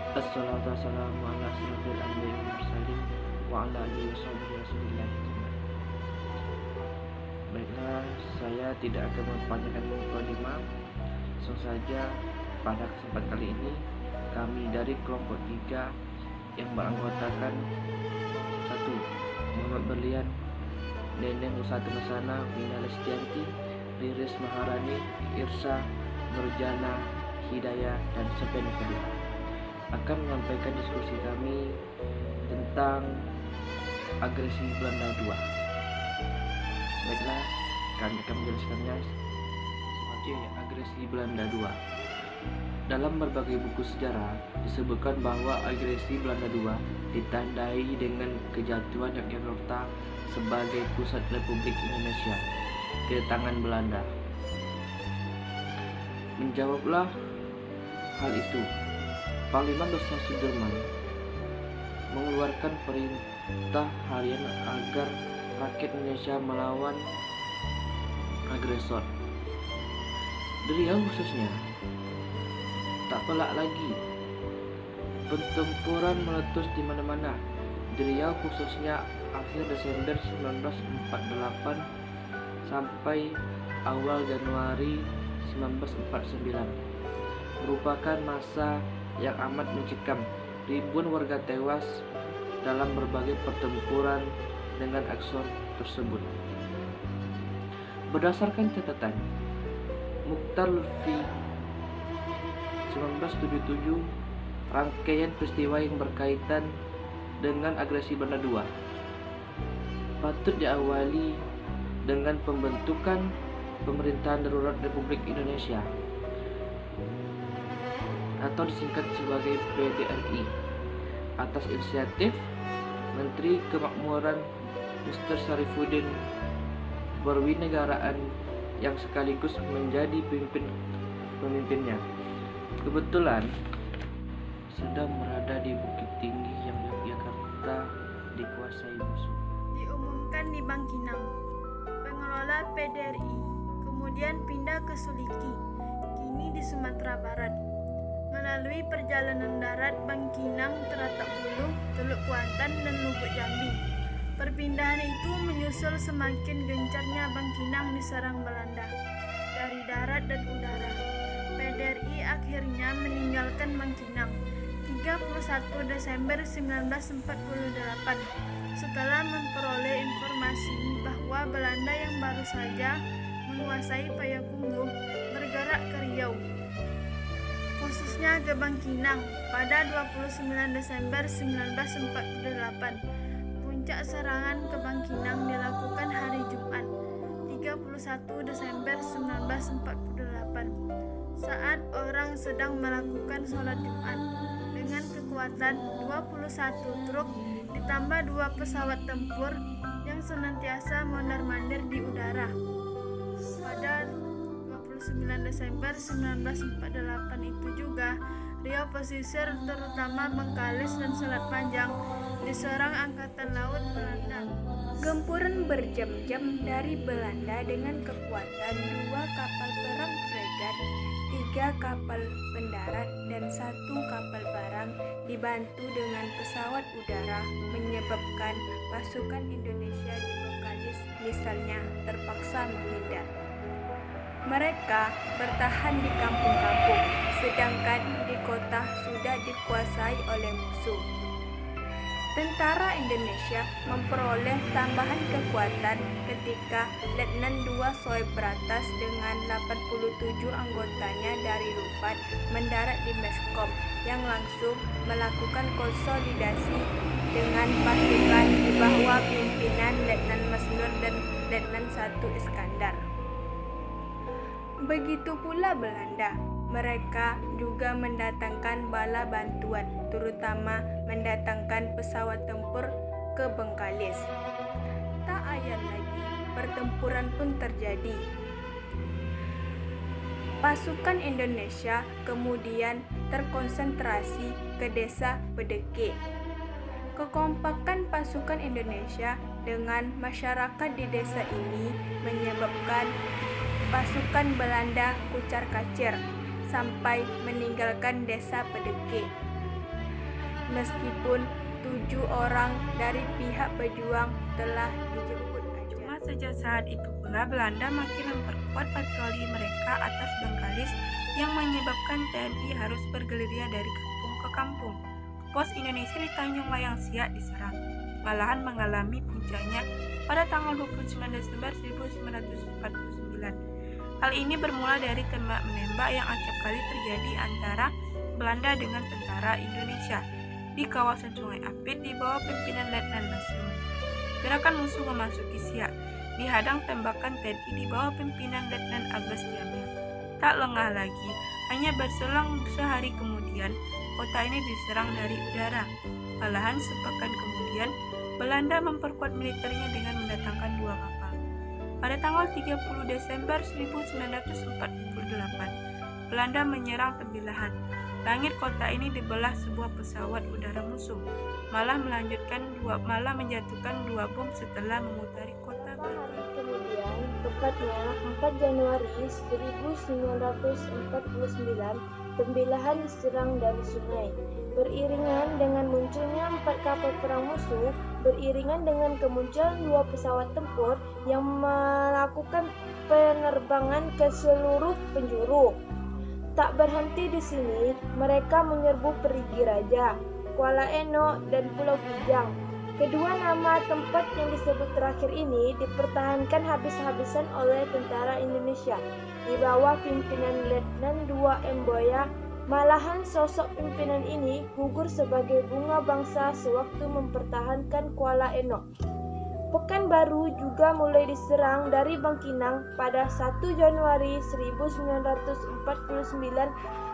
Assalatu wassalamu ala asyrafil anbiya'i wal mursalin wa ala alihi washabihi rasulillah ajmain. Baiklah, saya tidak akan mempanjangkan mukadimah. Langsung saja, pada kesempatan kali ini kami dari kelompok 3 yang beranggotakan 1. Muhammad Berlian, Neneng Usati Masana, Wina Lestianti, Riris Maharani, Irsa, Nurjana, Hidayah, dan Sepen Fadila akan menyampaikan diskusi kami tentang agresi Belanda II. Baiklah, kami akan menjelaskannya sebagai agresi Belanda II. Dalam berbagai buku sejarah disebutkan bahwa agresi Belanda II ditandai dengan kejatuhan Yogyakarta sebagai pusat Republik Indonesia ke tangan Belanda. Menjawablah hal itu, Panglima Besar Sudirman mengeluarkan perintah harian agar rakyat Indonesia melawan agresor. Di Riau khususnya, tak pelak lagi, pertempuran meletus di mana-mana. Di Riau khususnya akhir Desember 1948 sampai awal Januari 1949 merupakan masa yang amat mencekam. Ribuan warga tewas dalam berbagai pertempuran dengan agresor tersebut. Berdasarkan catatan Mukhtar Lutfi 1977, rangkaian peristiwa yang berkaitan dengan agresi Belanda II patut diawali dengan pembentukan Pemerintahan Darurat Republik Indonesia atau disingkat sebagai PDRI atas inisiatif Menteri Kemakmuran Mr. Syarifuddin Berwinegaraan yang sekaligus menjadi pemimpinnya. Kebetulan sedang berada di Bukit Tinggi yang Yogyakarta dikuasai musuh. Diumumkan di Bangkinang, pengelola PDRI kemudian pindah ke Suliki, kini di Sumatera Barat, melalui perjalanan darat Bangkinang, Teratakulu, Teluk Kuantan, dan Lubuk Jambi. Perpindahan itu menyusul semakin gencarnya Bangkinang diserang Belanda dari darat dan udara. PDRI akhirnya meninggalkan Bangkinang 31 Desember 1948 setelah memperoleh informasi bahwa Belanda yang baru saja menguasai Payakumbuh bergerak ke Riau, khususnya ke Bangkinang pada 29 Desember 1948. Puncak serangan ke Bangkinang dilakukan hari Jumat 31 Desember 1948 saat orang sedang melakukan sholat Jumat dengan kekuatan 21 truk ditambah 2 pesawat tempur yang senantiasa mondar-mandir di udara. Pada 29 Desember 1948 itu juga Riau pesisir terutama Bengkalis dan Selat Panjang diserang Angkatan Laut Belanda. Gempuran berjam-jam dari Belanda dengan kekuatan 2 kapal perang fregat, 3 kapal pendarat, dan 1 kapal barang dibantu dengan pesawat udara menyebabkan pasukan Indonesia di Bengkalis misalnya terpaksa menghindar. Mereka bertahan di kampung-kampung, sedangkan di kota sudah dikuasai oleh musuh. Tentara Indonesia memperoleh tambahan kekuatan ketika Letnan II Soeb Bratas dengan 87 anggotanya dari Lupat mendarat di Meskom yang langsung melakukan konsolidasi dengan pasukan di bawah pimpinan Letnan Masnur dan Letnan I Iskandar. Begitu pula Belanda, mereka juga mendatangkan bala bantuan, terutama mendatangkan pesawat tempur ke Bengkalis. Tak ayal lagi, pertempuran pun terjadi. Pasukan Indonesia kemudian terkonsentrasi ke desa Pedeke. Kekompakan pasukan Indonesia dengan masyarakat di desa ini menyebabkan pasukan Belanda kucar-kacir sampai meninggalkan desa Pedeke. meskipun 7 orang dari pihak pejuang telah dijemput aja. Cuma sejak saat itu pula Belanda makin memperkuat patroli mereka atas Bengkalis yang menyebabkan TNI harus bergerilya dari kampung ke kampung. Pos Indonesia di Tanjung Layang Siak diserang, malahan mengalami puncaknya pada tanggal 29 Desember 1949. Hal ini bermula dari tembak-menembak yang acap kali terjadi antara Belanda dengan tentara Indonesia di kawasan Sungai Apit di bawah pimpinan Letnan Nasrullah. Gerakan musuh memasuki Siak dihadang tembakan TNI di bawah pimpinan Letnan Abbas Jamil. Tak lengah lagi, hanya berselang sehari kemudian, kota ini diserang dari udara. Malahan sepekan kemudian, Belanda memperkuat militernya dengan mendatangkan 2 kapal. Pada tanggal 30 Desember 1948, Belanda menyerang Tembilahan. Langit kota ini dibelah sebuah pesawat udara musuh, malah menjatuhkan 2 bom setelah memutari kota. Hari kemudian, tepatnya 4 Januari 1949, Tembilahan diserang dari sungai. Beriringan dengan munculnya 4 kapal perang musuh, beriringan dengan kemunculan 2 pesawat tempur yang melakukan penerbangan ke seluruh penjuru. Tak berhenti di sini, mereka menyerbu Perigi Raja, Kuala Eno, dan Pulau Bujang. Kedua nama tempat yang disebut terakhir ini dipertahankan habis-habisan oleh tentara Indonesia di bawah pimpinan Letnan II M. Boya. Malahan sosok pimpinan ini gugur sebagai bunga bangsa sewaktu mempertahankan Kuala Eno. Pekanbaru juga mulai diserang dari Bangkinang pada 1 Januari 1949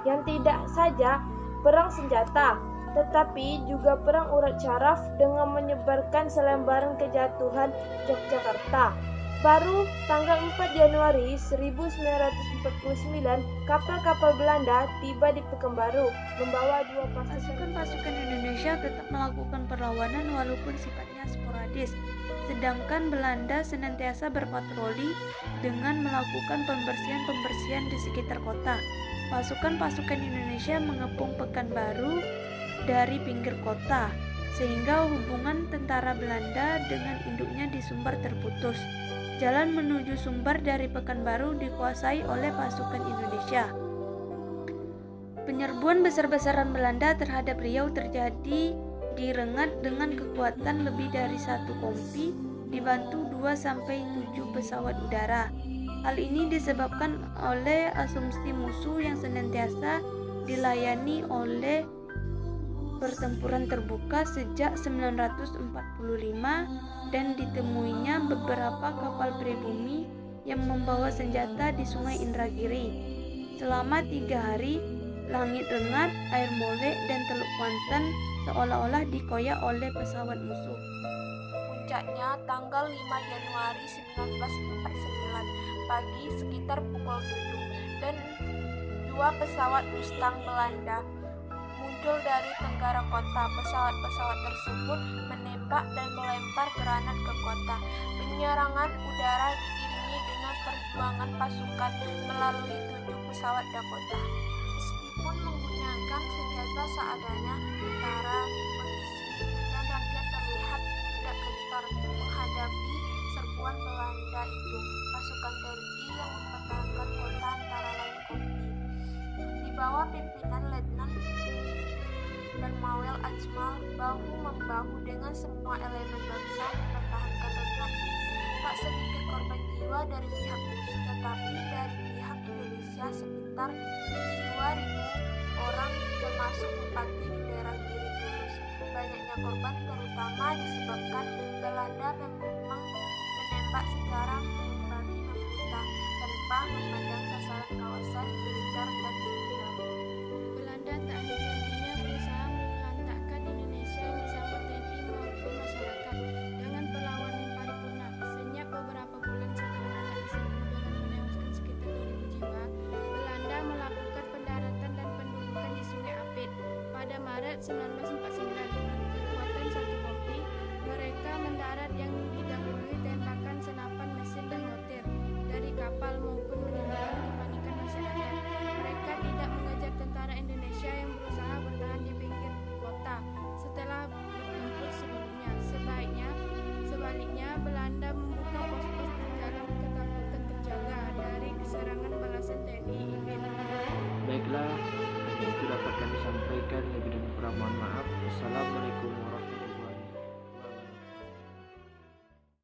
yang tidak saja perang senjata, tetapi juga perang urat syaraf dengan menyebarkan selembaran kejatuhan Yogyakarta. Baru tanggal 4 Januari 1949, kapal-kapal Belanda tiba di Pekanbaru membawa 2 Pasukan Indonesia tetap melakukan perlawanan walaupun sifatnya sporadis, sedangkan Belanda senantiasa berpatroli dengan melakukan pembersihan di sekitar kota. Pasukan Indonesia mengepung Pekanbaru dari pinggir kota, sehingga hubungan tentara Belanda dengan induknya di Sumbar terputus. Jalan menuju Sumbar dari Pekanbaru dikuasai oleh pasukan Indonesia. Penyerbuan besar-besaran Belanda terhadap Riau terjadi di Rengat dengan kekuatan lebih dari 1 kompi dibantu 2-7 pesawat udara. Hal ini disebabkan oleh asumsi musuh yang senantiasa dilayani oleh pertempuran terbuka sejak 1945 dan ditemuinya beberapa kapal pribumi yang membawa senjata di Sungai Indragiri. Selama 3 hari, langit Rengat, air Molek, dan Teluk Kuantan seolah-olah dikoyak oleh pesawat musuh. Puncaknya tanggal 5 Januari 1949 pagi sekitar pukul 7 dan 2 pesawat Mustang Belanda muncul dari tenggara kota. Pesawat-pesawat tersebut menembak dan melempar granat ke kota. Penyerangan udara diiringi dengan perjuangan pasukan melalui 7 pesawat Dakota. Meskipun menggunakan senjata seadanya, tentara, polisi, dan rakyat terlihat tidak gentar menghadapi serbuan Belanda itu. Pasukan TNI yang mempertahankan kota antara lain Kompi di bawah pimpinan Letnan Bermawel Ajmal bahu-membahu dengan semua elemen bangsa mempertahankan Rengat. Tak sedikit korban jiwa dari pihak musuh, tetapi dari pihak Indonesia sekitar 2.000 orang termasuk bupati di daerah Giri Tulus. Banyaknya korban terutama disebabkan Belanda memang menembak secara membabi membuta tanpa memandang sasaran kawasan militer dan sipil. Belanda tak henti-hentinya berusaha melantakkan Indonesia yang disambut TNI maupun masyarakat dengan perlawanan paripurna. Senyap beberapa bulan setelah Rengat diserbu dengan menewaskan sekitar 2.000 jiwa, Belanda melakukan pendaratan dan pendudukan di Sungai Apit. Pada Maret 1949, dengan kekuatan 1 kompi, mereka mendarat yang didahului tembakan senapan mesin dan mortir dari kapal maupun menimbulkan kepanikan masyarakat. Mereka tidak mengejar tentara Indonesia yang berusaha bertahan di pinggir kota. Sebaliknya, Belanda membuka pos-pos dalam ketakutan terjaga dari serangan balasan TNI Inggris. Baiklah, hanya itu dapat kami sampaikan. Lebih dan kurang mohon maaf. Wassalamualaikum warahmatullahi wabarakatuh.